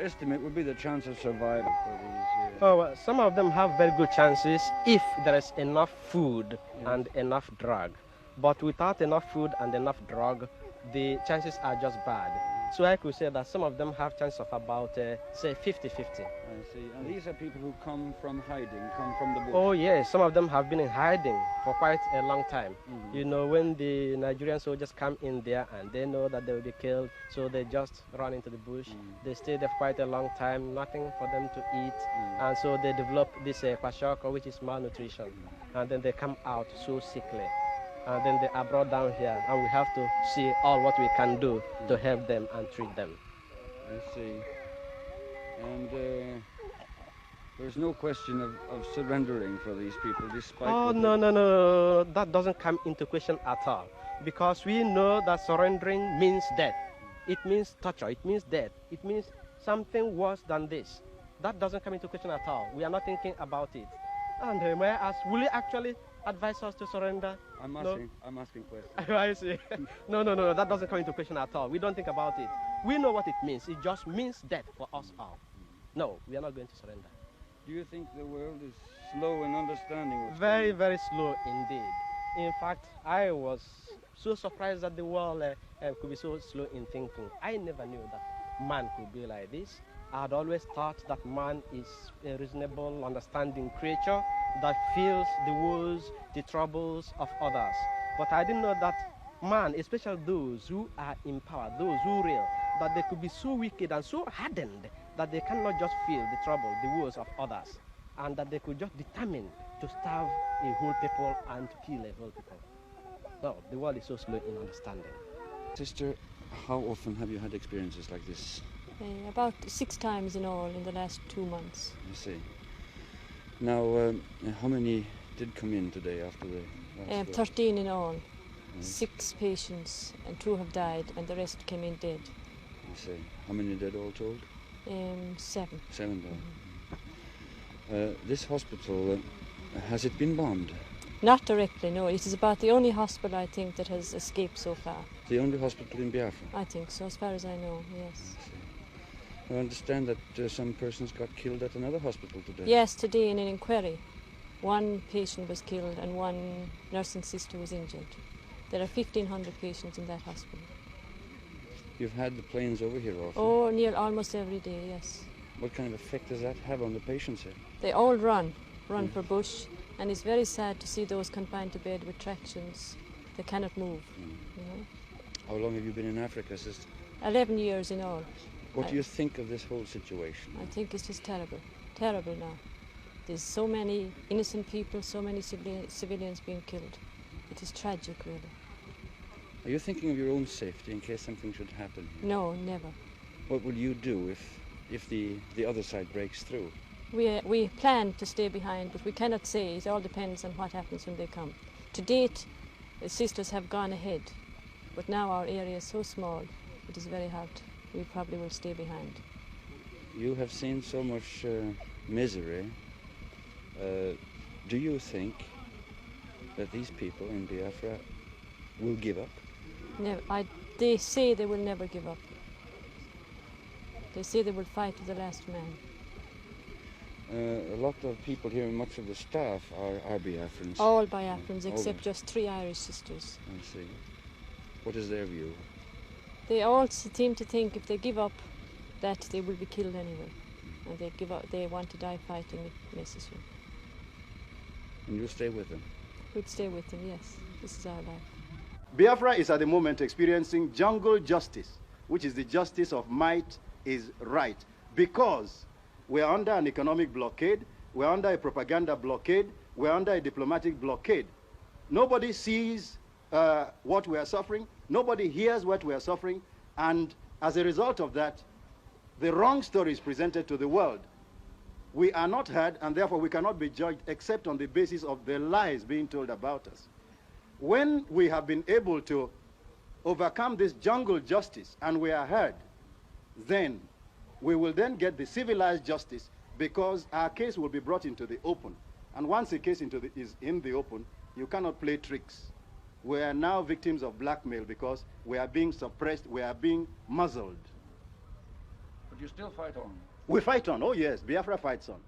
estimate would be the chance of survival for these? Oh, well, some of them have very good chances if there is enough food and enough drug. But without enough food and enough drug, the chances are just bad. So I could say that some of them have chance of about, say, 50-50. I see. And these are people who come from hiding, come from the bush. Oh, yes. Some of them have been in hiding for quite a long time. You know, when the Nigerian soldiers come in there and they know that they will be killed, so they just run into the bush. They stay there for quite a long time, nothing for them to eat. And so they develop this kwashiorkor, which is malnutrition. And then they come out so sickly. And then they are brought down here, and we have to see all what we can do to help them and treat them. I see. And there's no question of surrendering for these people, despite... Oh, no. That doesn't come into question at all. Because we know that surrendering means death. It means torture. It means death. It means something worse than this. That doesn't come into question at all. We are not thinking about it. And may I ask, will you actually advise us to surrender? I'm asking questions. I see. No, that doesn't come into question at all. We don't think about it. We know what it means. It just means death for us all. No, we are not going to surrender. Do you think the world is slow in understanding what's Very, very slow indeed. In fact, I was so surprised that the world could be so slow in thinking. I never knew that man could be like this. I had always thought that man is a reasonable, understanding creature that feels the woes, the troubles of others. But I didn't know that man, especially those who are in power, those who rule, that they could be so wicked and so hardened that they cannot just feel the trouble, the woes of others, and that they could just determine to starve a whole people and to kill a whole people. No, the world is so slow in understanding. Sister, how often have you had experiences like this? About 6 times in all in the last 2 months. I see. Now, how many did come in today after the last 13 in all. 6 patients, and 2 have died, and the rest came in dead. I see. How many dead all told? 7. 7 dead. This hospital, has it been bombed? Not directly, no. It is about the only hospital, I think, that has escaped so far. The only hospital in Biafra? I think so, as far as I know, yes. I understand that some persons got killed at another hospital today. Yes, today in an inquiry. 1 patient was killed and 1 nursing sister was injured. There are 1,500 patients in that hospital. You've had the planes over here often? Oh, near almost every day, yes. What kind of effect does that have on the patients here? They all run for bush, and it's very sad to see those confined to bed with tractions. They cannot move. You know? How long have you been in Africa, sister? 11 years in all. What do you think of this whole situation? I think it's just terrible. Terrible now. There's so many innocent people, so many civilians being killed. It is tragic, really. Are you thinking of your own safety in case something should happen here? No, never. What will you do if the other side breaks through? We plan to stay behind, but we cannot say. It all depends on what happens when they come. To date, the sisters have gone ahead, but now our area is so small, it is very hard. We probably will stay behind. You have seen so much misery. Do you think that these people in Biafra will give up? Never. They say they will never give up. They say they will fight to the last man. A lot of people here, much of the staff are Biafrans. All Biafrans, except just 3 Irish sisters. I see. What is their view? They all seem to think if they give up, that they will be killed anyway. And they give up. They want to die fighting if necessary. And you'll stay with them? We'd stay with them, yes. This is our life. Biafra is at the moment experiencing jungle justice, which is the justice of might is right. Because we're under an economic blockade, we're under a propaganda blockade, we're under a diplomatic blockade. Nobody sees what we are suffering, nobody hears what we are suffering, and as a result of that, the wrong story is presented to the world. We are not heard, and therefore we cannot be judged except on the basis of the lies being told about us. When we have been able to overcome this jungle justice and we are heard, then we will then get the civilized justice, because our case will be brought into the open. And once a case is in the open, you cannot play tricks. We are now victims of blackmail because we are being suppressed, we are being muzzled. But you still fight on. We fight on. Oh yes, Biafra fights on.